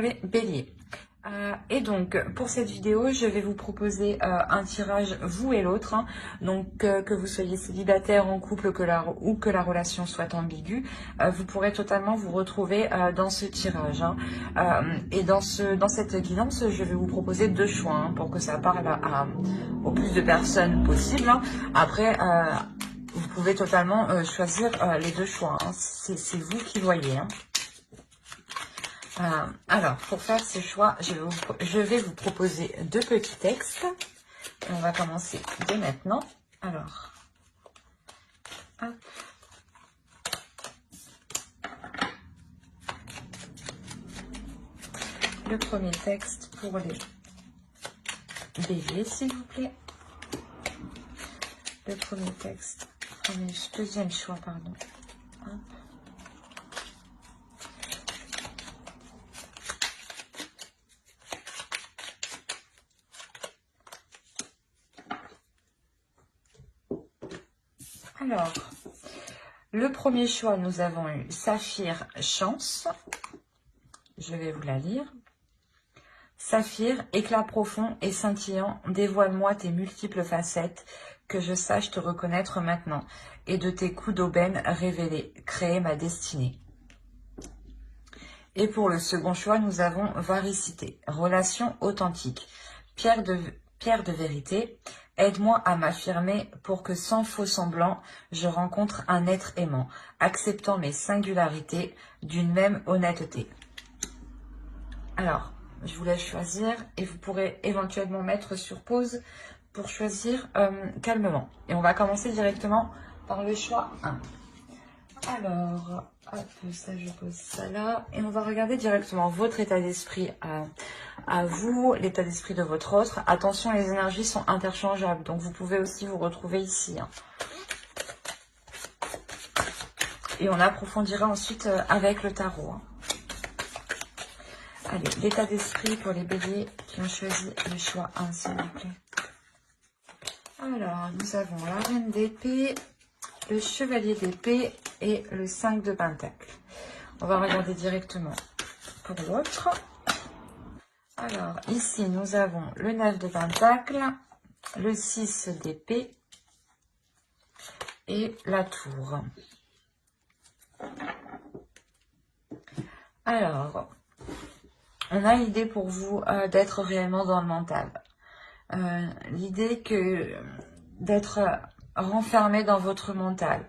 pour les béliers. Et donc, pour cette vidéo, je vais vous proposer un tirage, vous et l'autre. Hein. Donc, que vous soyez célibataire, en couple ou que la relation soit ambiguë, vous pourrez totalement vous retrouver dans ce tirage. Hein. Et dans cette guidance, je vais vous proposer deux choix hein, pour que ça parle au plus de personnes possible. Hein. Après, vous pouvez totalement choisir les deux choix. Hein. C'est vous qui voyez. Hein. Alors, pour faire ce choix, je vais vous proposer deux petits textes. Et on va commencer dès maintenant. Alors, hop. Le premier texte pour les béliers, s'il vous plaît. Le premier texte, deuxième choix, pardon. Hop. Alors, le premier choix, nous avons eu Saphir, chance. Je vais vous la lire. Saphir, éclat profond et scintillant, dévoile-moi tes multiples facettes, que je sache te reconnaître maintenant, et de tes coups d'aubaine révélés, créer ma destinée. Et pour le second choix, nous avons Varicité, relation authentique, pierre de vérité, aide-moi à m'affirmer pour que sans faux semblant, je rencontre un être aimant, acceptant mes singularités d'une même honnêteté. Alors, je vous laisse choisir et vous pourrez éventuellement mettre sur pause pour choisir calmement. Et on va commencer directement par le choix 1. Alors, hop, ça je pose ça là. Et on va regarder directement votre état d'esprit à vous, l'état d'esprit de votre autre. Attention, les énergies sont interchangeables, donc vous pouvez aussi vous retrouver ici. Hein. Et on approfondira ensuite avec le tarot. Hein. Allez, l'état d'esprit pour les béliers qui ont choisi le choix 1, s'il vous plaît. Alors, nous avons la reine d'épée, le chevalier d'épée et le 5 de pentacle. On va regarder directement pour l'autre. Alors, ici, nous avons le 9 de pentacle, le 6 d'épée et la tour. Alors, on a l'idée pour vous d'être réellement dans le mental. L'idée que d'être renfermé dans votre mental.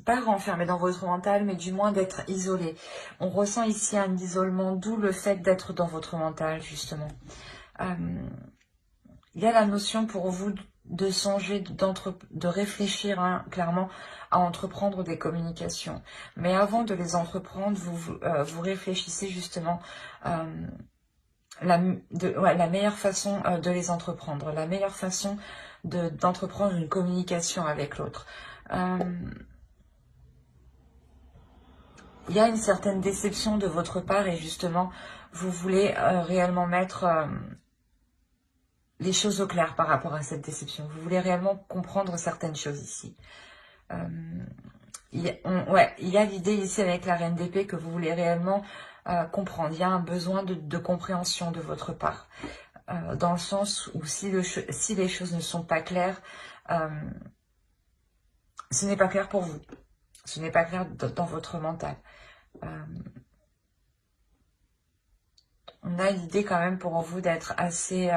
Pas renfermé dans votre mental, mais du moins d'être isolé. On ressent ici un isolement, d'où le fait d'être dans votre mental, justement. Il y a la notion pour vous de songer, de réfléchir hein, clairement à entreprendre des communications. Mais avant de les entreprendre, vous réfléchissez justement la meilleure façon de les entreprendre, la meilleure façon d'entreprendre une communication avec l'autre. Il y a une certaine déception de votre part et justement, vous voulez réellement mettre les choses au clair par rapport à cette déception. Vous voulez réellement comprendre certaines choses ici. Il y a l'idée ici avec la reine d'épée que vous voulez réellement comprendre. Il y a un besoin de compréhension de votre part. Dans le sens où si les choses ne sont pas claires, ce n'est pas clair pour vous. Ce n'est pas clair dans votre mental. On a l'idée quand même pour vous d'être assez,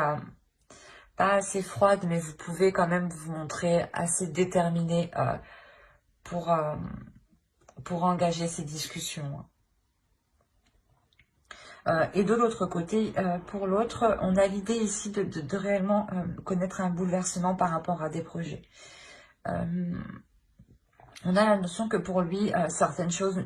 pas assez froide, mais vous pouvez quand même vous montrer assez déterminé pour engager ces discussions. Et de l'autre côté, pour l'autre, on a l'idée ici de réellement connaître un bouleversement par rapport à des projets. On a la notion que pour lui, certaines choses...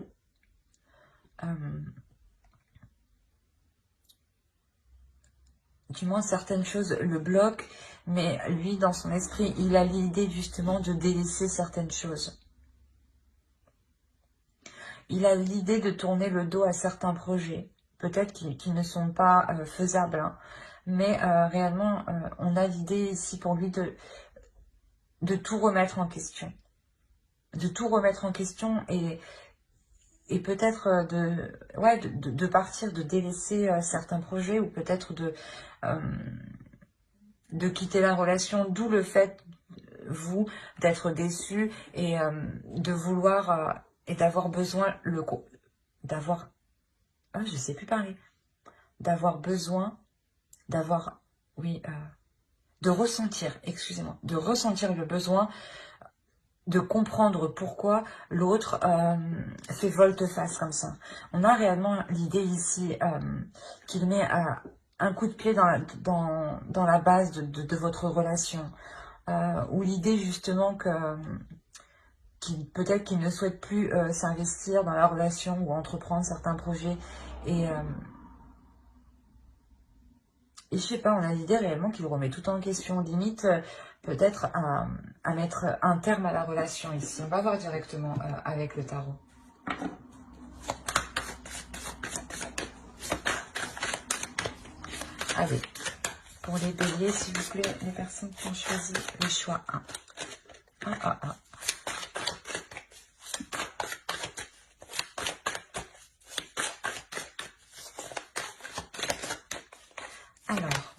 du moins, certaines choses le bloquent, mais lui, dans son esprit, il a l'idée justement de délaisser certaines choses. Il a l'idée de tourner le dos à certains projets, peut-être qui ne sont pas faisables, hein, mais réellement, on a l'idée ici pour lui de tout remettre en question. De tout remettre en question et et peut-être de partir, de délaisser certains projets, ou peut-être de quitter la relation, d'où le fait, vous, d'être déçu et de vouloir et d'avoir besoin d'avoir, ah, je sais plus parler, d'avoir besoin, d'avoir, oui, de ressentir, excusez-moi, de ressentir le besoin de comprendre pourquoi l'autre fait volte-face comme ça. On a réellement l'idée ici qu'il met un coup de pied dans la base de votre relation, ou l'idée justement que peut-être qu'il ne souhaite plus s'investir dans la relation ou entreprendre certains projets, et je sais pas, on a l'idée réellement qu'il remet tout en question, limite peut-être à mettre un terme à la relation ici. On va voir directement avec le tarot. Allez, pour les béliers, s'il vous plaît, les personnes qui ont choisi le choix 1. 1, 1, 1. Alors,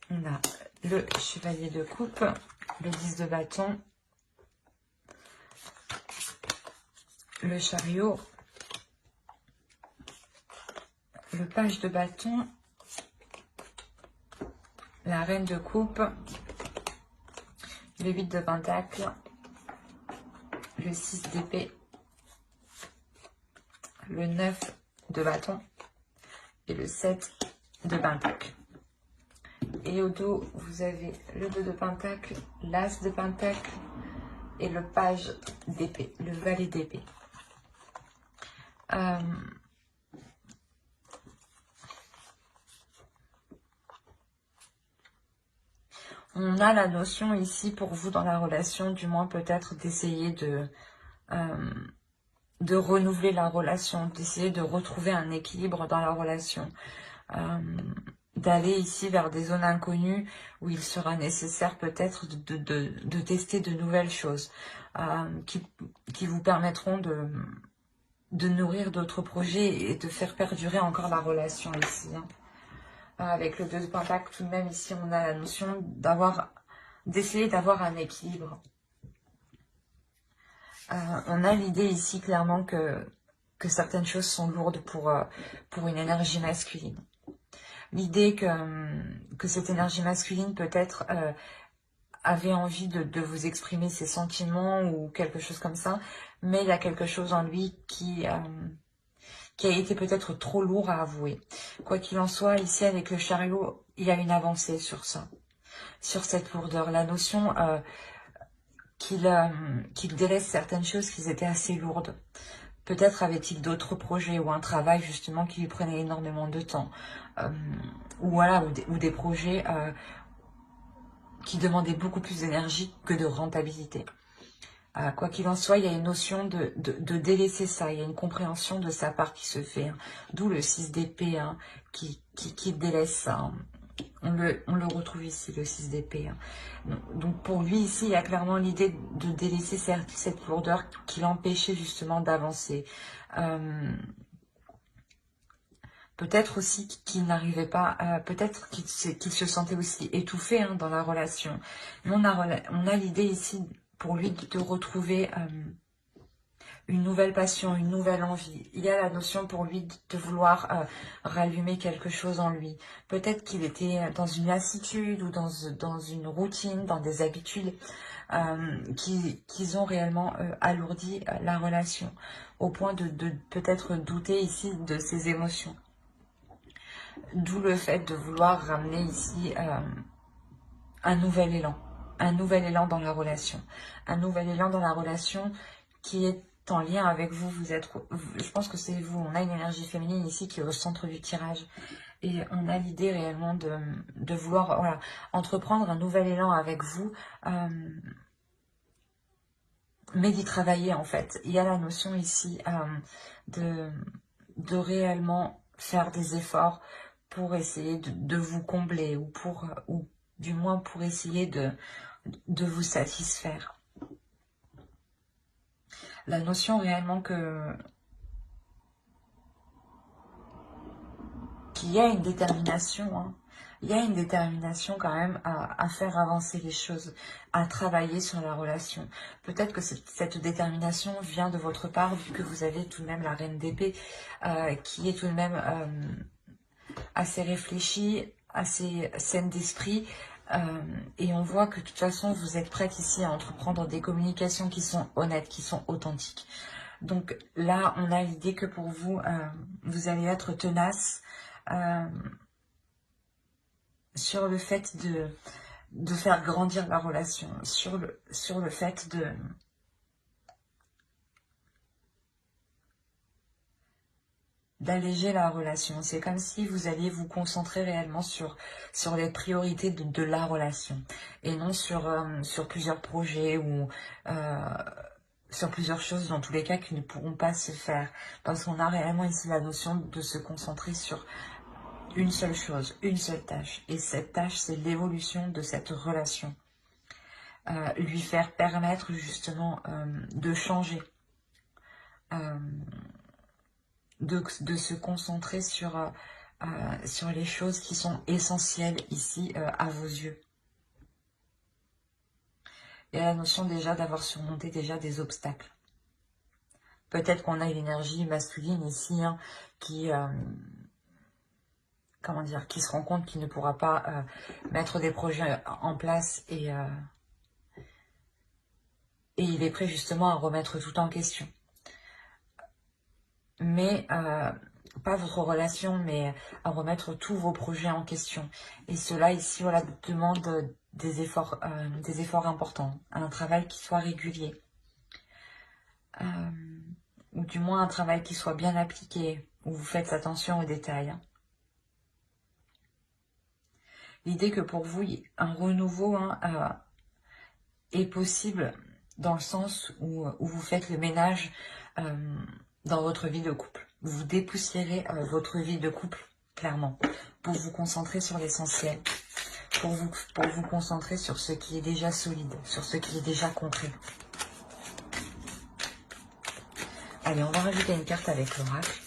on a le chevalier de coupe, le 10 de bâton, le chariot, le page de bâton, la reine de coupe, le 8 de pentacle, le 6 d'épée, le 9 de bâton et le 7 de pentacle. Et au dos, vous avez le 2 de pentacle, l'as de pentacle et le page d'épée, le valet d'épée. On a la notion ici pour vous dans la relation, du moins peut-être d'essayer de renouveler la relation, d'essayer de retrouver un équilibre dans la relation, d'aller ici vers des zones inconnues où il sera nécessaire peut-être de tester de nouvelles choses qui vous permettront de nourrir d'autres projets et de faire perdurer encore la relation ici. Avec le 2 de pentacle, tout de même, ici, on a la notion d'essayer d'avoir un équilibre. On a l'idée ici, clairement, que certaines choses sont lourdes pour une énergie masculine. L'idée que cette énergie masculine, peut-être, avait envie de vous exprimer ses sentiments ou quelque chose comme ça, mais il y a quelque chose en lui qui a été peut-être trop lourd à avouer. Quoi qu'il en soit, ici avec le chariot, il y a une avancée sur ça, sur cette lourdeur. La notion qu'il délaisse certaines choses qui étaient assez lourdes. Peut-être avait-il d'autres projets ou un travail justement qui lui prenait énormément de temps. Ou voilà, ou des projets qui demandaient beaucoup plus d'énergie que de rentabilité. Quoi qu'il en soit, il y a une notion de délaisser ça, il y a une compréhension de sa part qui se fait, d'où le 6 d'épée qui délaisse ça. On le retrouve ici, le 6 d'épée. Donc pour lui ici, il y a clairement l'idée de délaisser cette lourdeur qui l'empêchait justement d'avancer. Peut-être aussi qu'il n'arrivait pas, peut-être qu'il se sentait aussi étouffé dans la relation. Mais on a l'idée ici pour lui de retrouver une nouvelle passion, une nouvelle envie. Il y a la notion pour lui de vouloir rallumer quelque chose en lui. Peut-être qu'il était dans une lassitude ou dans une routine, dans des habitudes qui ont réellement alourdi la relation, au point de peut-être douter ici de ses émotions. D'où le fait de vouloir ramener ici un nouvel élan dans la relation. Un nouvel élan dans la relation qui est en lien avec vous. Je pense que c'est vous. On a une énergie féminine ici qui est au centre du tirage. Et on a l'idée réellement de vouloir entreprendre un nouvel élan avec vous. Mais d'y travailler en fait. Il y a la notion ici de réellement faire des efforts pour essayer de vous combler ou du moins pour essayer de vous satisfaire. La notion réellement que puis il y a une détermination, hein. Il y a une détermination quand même à faire avancer les choses, à travailler sur la relation. Peut-être que cette détermination vient de votre part, vu que vous avez tout de même la reine d'épée, qui est tout de même assez réfléchie, assez saine d'esprit. Et on voit que de toute façon, vous êtes prête ici à entreprendre des communications qui sont honnêtes, qui sont authentiques. Donc là, on a l'idée que pour vous, vous allez être tenace, sur le fait de faire grandir la relation, sur le fait d'alléger la relation. C'est comme si vous alliez vous concentrer réellement sur les priorités de la relation et non sur plusieurs projets ou sur plusieurs choses dans tous les cas qui ne pourront pas se faire. Parce qu'on a réellement ici la notion de se concentrer sur une seule chose, une seule tâche. Et cette tâche, c'est l'évolution de cette relation. Lui faire permettre justement de changer. De se concentrer sur les choses qui sont essentielles ici à vos yeux. Et la notion déjà d'avoir surmonté déjà des obstacles. Peut-être qu'on a une énergie masculine ici hein, qui... comment dire, qui se rend compte qu'il ne pourra pas mettre des projets en place et il est prêt justement à remettre tout en question. Mais pas votre relation, mais à remettre tous vos projets en question. Et cela ici, voilà, demande des efforts importants, un travail qui soit régulier. Ou du moins un travail qui soit bien appliqué, où vous faites attention aux détails. Hein. L'idée que pour vous, un renouveau hein, est possible dans le sens où vous faites le ménage dans votre vie de couple. Vous dépoussiérez votre vie de couple, clairement, pour vous concentrer sur l'essentiel, pour vous concentrer sur ce qui est déjà solide, sur ce qui est déjà concret. Allez, on va rajouter une carte avec l'oracle.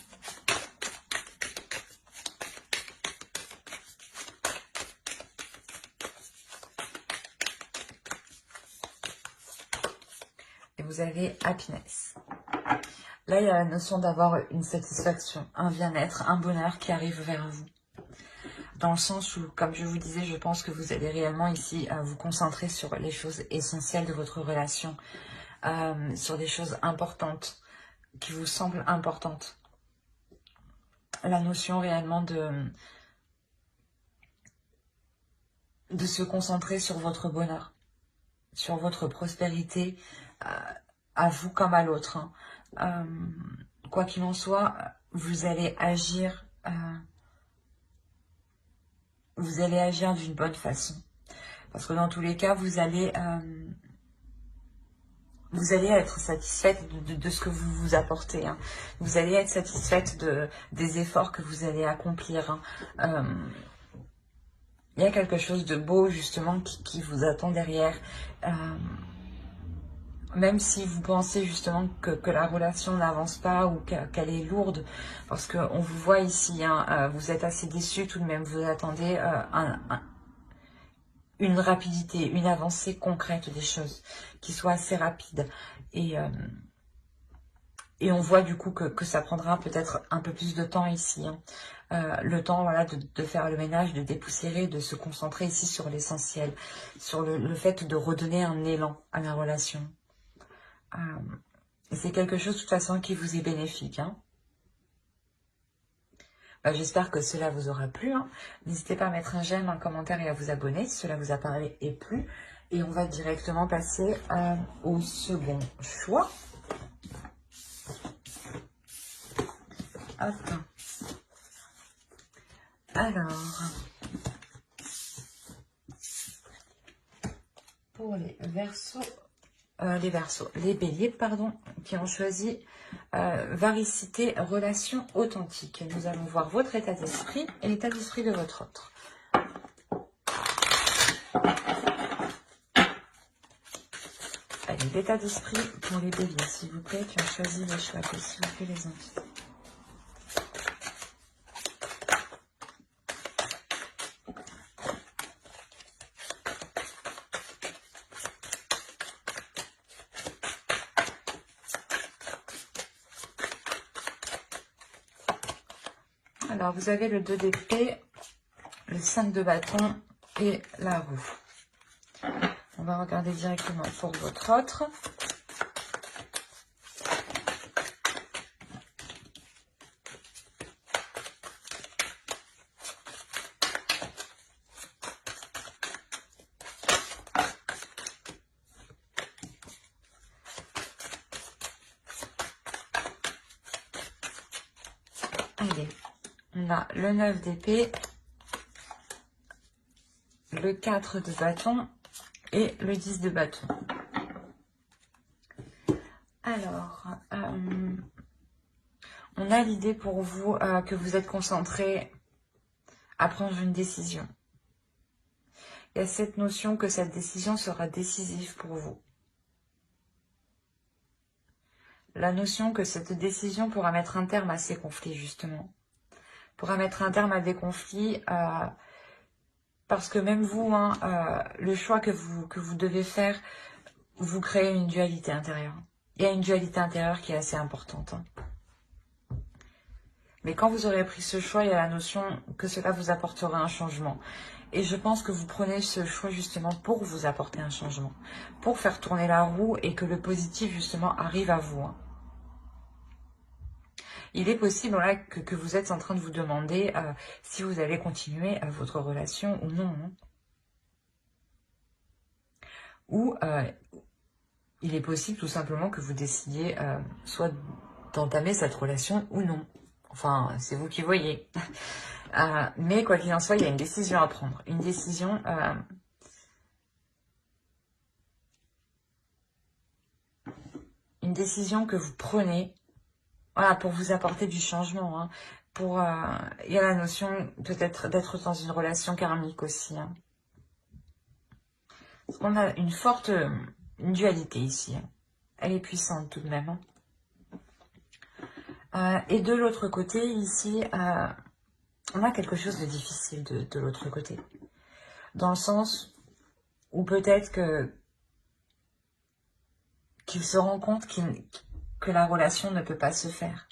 Et vous avez happiness. Là, il y a la notion d'avoir une satisfaction, un bien-être, un bonheur qui arrive vers vous. Dans le sens où, comme je vous disais, je pense que vous allez réellement ici vous concentrer sur les choses essentielles de votre relation, sur des choses importantes, qui vous semblent importantes. La notion réellement de se concentrer sur votre bonheur, sur votre prospérité, à vous comme à l'autre. Hein. Quoi qu'il en soit, vous allez agir d'une bonne façon. Parce que dans tous les cas, vous allez être satisfaite de ce que vous vous apportez. Hein. Vous allez être satisfaite des efforts que vous allez accomplir. Hein. Il y a quelque chose de beau justement qui vous attend derrière. Même si vous pensez justement que la relation n'avance pas ou qu'elle est lourde, parce qu'on vous voit ici, hein, vous êtes assez déçu tout de même, vous attendez une rapidité, une avancée concrète des choses, qui soit assez rapide. Et on voit du coup que ça prendra peut-être un peu plus de temps ici. Hein. Le temps voilà, de faire le ménage, de dépoussiérer, de se concentrer ici sur l'essentiel, sur le fait de redonner un élan à la relation. C'est quelque chose de toute façon qui vous est bénéfique. Hein. J'espère que cela vous aura plu. Hein. N'hésitez pas à mettre un j'aime, un commentaire et à vous abonner si cela vous a parlé et plu. Et on va directement passer au second choix. Hop. Alors, pour les Verseaux, les béliers, pardon, qui ont choisi varicité, relation authentique. Nous allons voir votre état d'esprit et l'état d'esprit de votre autre. Allez, l'état d'esprit pour les béliers, s'il vous plaît, qui ont choisi le choix, s'il vous plaît, les invités. Alors, vous avez le 2 d'épée, le 5 de bâton et la roue. On va regarder directement pour votre autre. Allez, on a le 9 d'épée, le 4 de bâton et le 10 de bâton. Alors, on a l'idée pour vous que vous êtes concentré à prendre une décision. Il y a cette notion que cette décision sera décisive pour vous. La notion que cette décision pourra mettre un terme à ces conflits, justement. Pourra mettre un terme à des conflits, parce que même vous, le choix que vous devez faire, vous créez une dualité intérieure. Il y a une dualité intérieure qui est assez importante. Mais quand vous aurez pris ce choix, il y a la notion que cela vous apportera un changement. Et je pense que vous prenez ce choix justement pour vous apporter un changement. Pour faire tourner la roue et que le positif justement arrive à vous. Il est possible là, que vous êtes en train de vous demander si vous allez continuer votre relation ou non. Ou il est possible tout simplement que vous décidiez soit d'entamer cette relation ou non. Enfin, c'est vous qui voyez. Mais quoi qu'il en soit, il y a une décision à prendre. Une décision que vous prenez, voilà, pour vous apporter du changement. Il y a la notion peut-être d'être dans une relation karmique aussi. Parce qu'on a une forte dualité ici. Elle est puissante tout de même. Et de l'autre côté, ici, on a quelque chose de difficile de l'autre côté. Dans le sens où peut-être qu'il se rend compte que la relation ne peut pas se faire.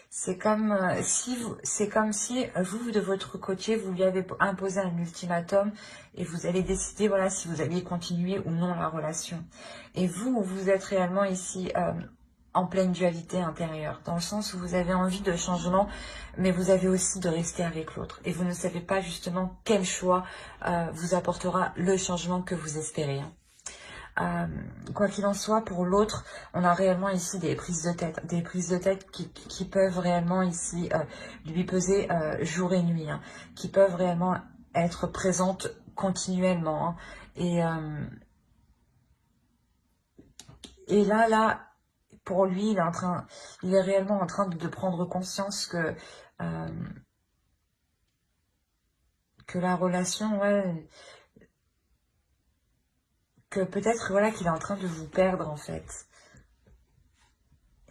C'est comme si vous, de votre côté, vous lui avez imposé un ultimatum et vous allez décider, voilà, si vous alliez continuer ou non la relation. Et vous êtes réellement ici en pleine dualité intérieure, dans le sens où vous avez envie de changement, mais vous avez aussi de rester avec l'autre. Et vous ne savez pas justement quel choix vous apportera le changement que vous espérez. Quoi qu'il en soit, pour l'autre, on a réellement ici des prises de tête qui peuvent réellement ici lui peser jour et nuit, qui peuvent réellement être présentes continuellement. Et là, pour lui, il est réellement en train de prendre conscience que la relation, que peut-être voilà qu'il est en train de vous perdre en fait.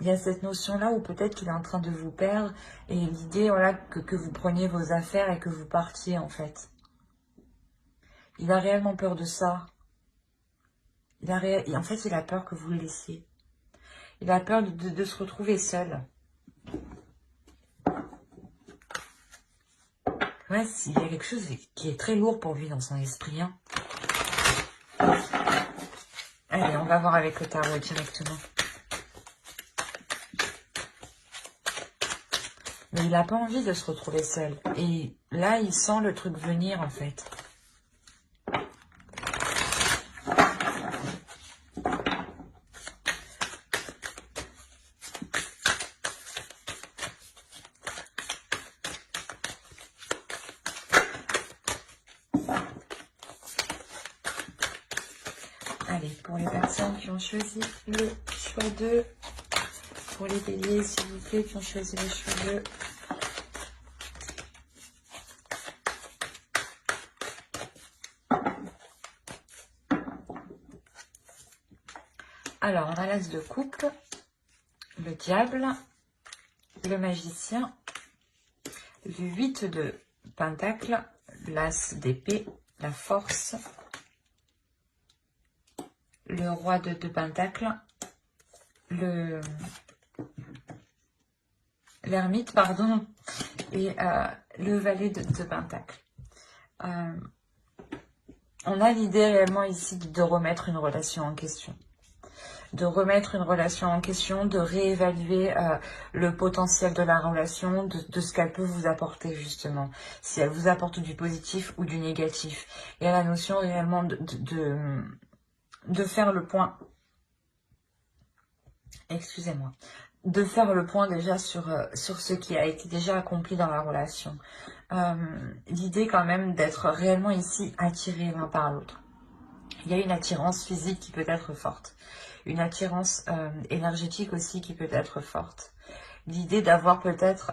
Il y a cette notion-là où peut-être qu'il est en train de vous perdre et l'idée voilà que vous preniez vos affaires et que vous partiez en fait. Il a réellement peur de ça. En fait, il a peur que vous le laissiez. Il a peur de se retrouver seul. Ouais, il y a quelque chose qui est très lourd pour lui dans son esprit. Allez, on va voir avec le tarot directement. Mais il n'a pas envie de se retrouver seul. Et là, il sent le truc venir, en fait. Allez, pour les personnes qui ont choisi le choix 2, pour les béliers, s'il vous plaît, qui ont choisi le choix 2. Alors, on a l'as de coupe, le diable, le magicien, le 8 de pentacle, l'as d'épée, la force, le roi de pentacle, le l'ermite, pardon, et le valet de Pentacle. On a l'idée réellement ici de remettre une relation en question. De remettre une relation en question, de réévaluer le potentiel de la relation, de ce qu'elle peut vous apporter justement. Si elle vous apporte du positif ou du négatif. Il y a la notion réellement de faire le point. Excusez-moi. De faire le point déjà sur ce qui a été déjà accompli dans la relation. L'idée quand même d'être réellement ici attiré l'un par l'autre. Il y a une attirance physique qui peut être forte. Une attirance énergétique aussi qui peut être forte. L'idée d'avoir peut-être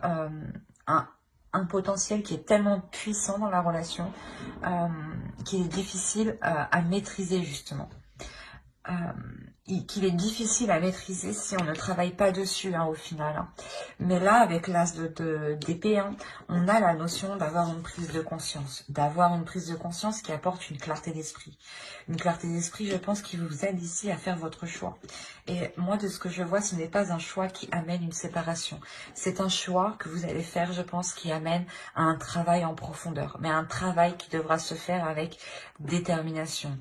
un potentiel qui est tellement puissant dans la relation qu'il est difficile à maîtriser justement. Qu'il est difficile à maîtriser si on ne travaille pas dessus au final. Mais là, avec l'as d'épée, on a la notion d'avoir une prise de conscience. D'avoir une prise de conscience qui apporte une clarté d'esprit. Une clarté d'esprit, je pense, qui vous aide ici à faire votre choix. Et moi, de ce que je vois, ce n'est pas un choix qui amène une séparation. C'est un choix que vous allez faire, je pense, qui amène à un travail en profondeur. Mais un travail qui devra se faire avec détermination.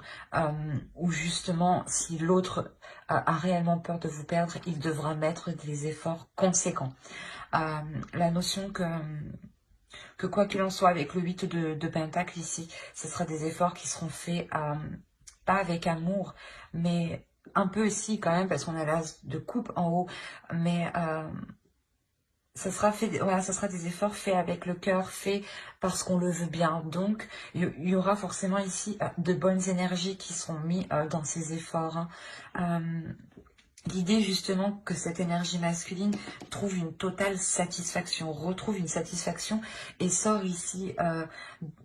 Où justement, si l'autre a réellement peur de vous perdre, il devra mettre des efforts conséquents. La notion que quoi qu'il en soit, avec le 8 de Pentacle ici, ce sera des efforts qui seront faits, pas avec amour, mais un peu aussi quand même, parce qu'on a l'as de coupe en haut, mais ça sera fait, voilà, ça sera des efforts faits avec le cœur, faits parce qu'on le veut bien. Donc, il y aura forcément ici de bonnes énergies qui seront mises dans ces efforts. L'idée justement que cette énergie masculine trouve une totale satisfaction, retrouve une satisfaction et sort ici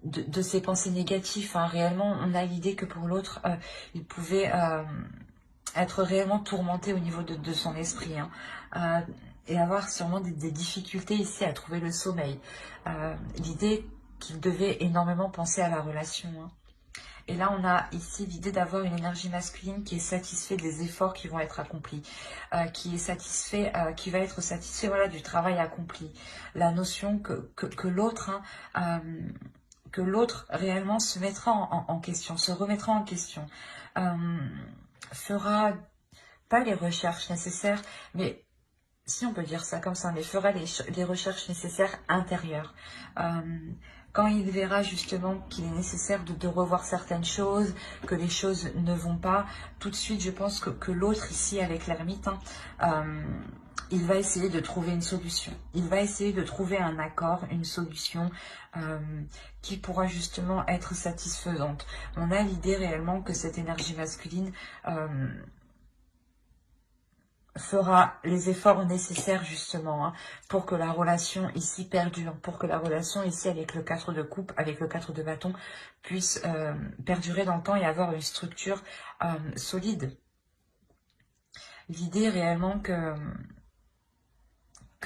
de ses pensées négatives. Réellement, on a l'idée que pour l'autre, il pouvait être réellement tourmenté au niveau de son esprit. Et avoir sûrement des difficultés ici à trouver le sommeil. L'idée qu'il devait énormément penser à la relation. Et là, on a ici l'idée d'avoir une énergie masculine qui est satisfait des efforts qui vont être accomplis, qui est satisfait, qui va être satisfait voilà, du travail accompli. La notion que l'autre réellement se mettra en question, se remettra en question, fera pas les recherches nécessaires, mais si on peut dire ça comme ça, mais fera les recherches nécessaires intérieures. Quand il verra justement qu'il est nécessaire de revoir certaines choses, que les choses ne vont pas, tout de suite, je pense que l'autre ici, avec l'ermite, il va essayer de trouver une solution. Il va essayer de trouver un accord, une solution qui pourra justement être satisfaisante. On a l'idée réellement que cette énergie masculine fera les efforts nécessaires justement pour que la relation ici perdure, pour que la relation ici avec le 4 de coupe, avec le 4 de bâton puisse perdurer dans le temps et avoir une structure solide. L'idée réellement que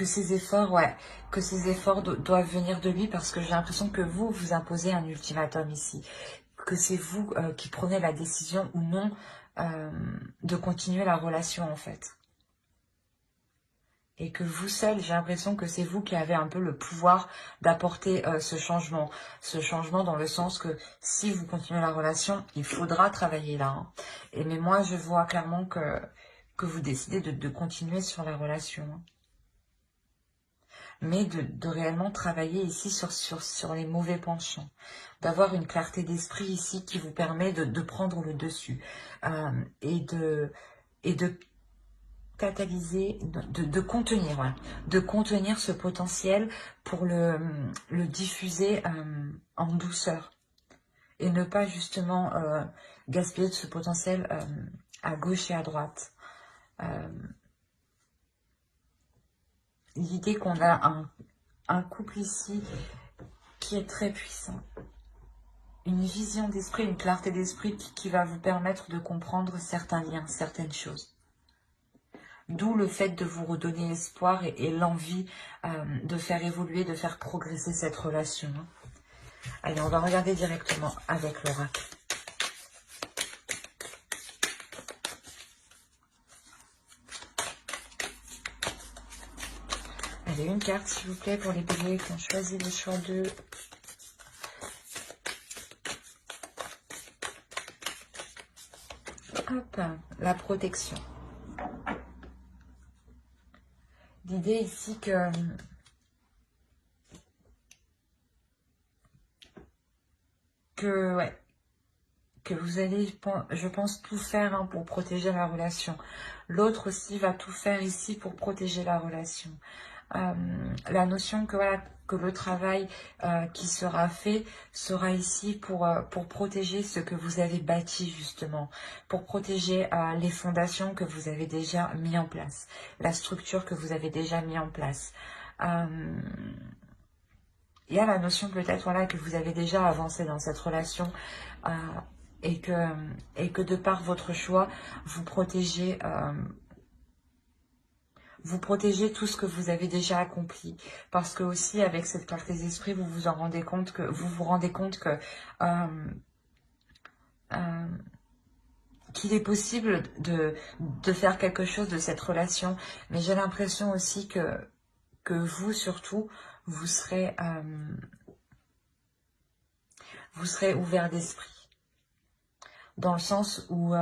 ces efforts, doivent venir de lui parce que j'ai l'impression que vous imposez un ultimatum ici, que c'est vous qui prenez la décision ou non de continuer la relation en fait. Et que vous seul, j'ai l'impression que c'est vous qui avez un peu le pouvoir d'apporter ce changement. Ce changement dans le sens que si vous continuez la relation, il faudra travailler là. Mais moi, je vois clairement que vous décidez de continuer sur la relation. Mais de réellement travailler ici sur les mauvais penchants. D'avoir une clarté d'esprit ici qui vous permet de prendre le dessus. Et de catalyser, de contenir, voilà, de contenir ce potentiel pour le diffuser en douceur et ne pas justement gaspiller de ce potentiel à gauche et à droite. L'idée qu'on a un couple ici qui est très puissant, une vision d'esprit, une clarté d'esprit qui va vous permettre de comprendre certains liens, certaines choses. D'où le fait de vous redonner espoir et l'envie de faire évoluer, de faire progresser cette relation. Allez, on va regarder directement avec l'oracle. Allez, une carte, s'il vous plaît, pour les béliers qui ont choisi le choix de... Hop, la protection. L'idée ici que vous allez, je pense, tout faire hein, pour protéger la relation. L'autre aussi va tout faire ici pour protéger la relation. La notion que, voilà, que le travail qui sera fait sera ici pour protéger ce que vous avez bâti justement, pour protéger les fondations que vous avez déjà mis en place, la structure que vous avez déjà mis en place. Il y a la notion peut-être voilà, que vous avez déjà avancé dans cette relation et que de par votre choix, vous protégez tout ce que vous avez déjà accompli. Parce que aussi, avec cette carte des esprits, vous vous rendez compte que qu'il est possible de faire quelque chose de cette relation. Mais j'ai l'impression aussi que vous, surtout, vous serez ouvert d'esprit. Dans le sens où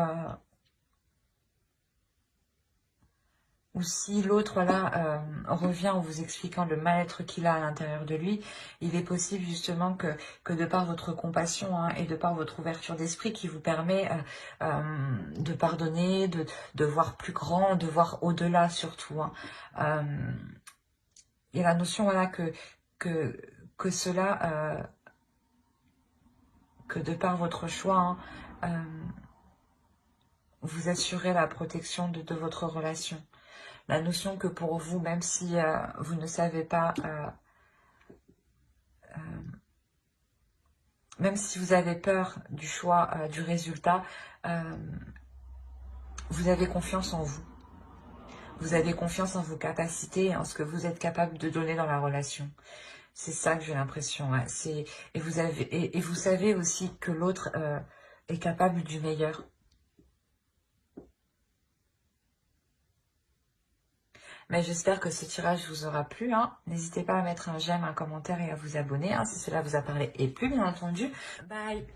si l'autre voilà, revient en vous expliquant le mal-être qu'il a à l'intérieur de lui, il est possible justement que de par votre compassion hein, et de par votre ouverture d'esprit qui vous permet de pardonner, de voir plus grand, de voir au-delà surtout. Hein. Il y a la notion voilà, que cela, que de par votre choix, hein, vous assurez la protection de votre relation. La notion que pour vous, même si vous ne savez pas, même si vous avez peur du choix, du résultat, vous avez confiance en vous. Vous avez confiance en vos capacités et en ce que vous êtes capable de donner dans la relation. C'est ça que j'ai l'impression. Hein. Et vous savez aussi que l'autre est capable du meilleur. Mais j'espère que ce tirage vous aura plu. Hein. N'hésitez pas à mettre un j'aime, un commentaire et à vous abonner hein, si cela vous a parlé et plu, bien entendu. Bye!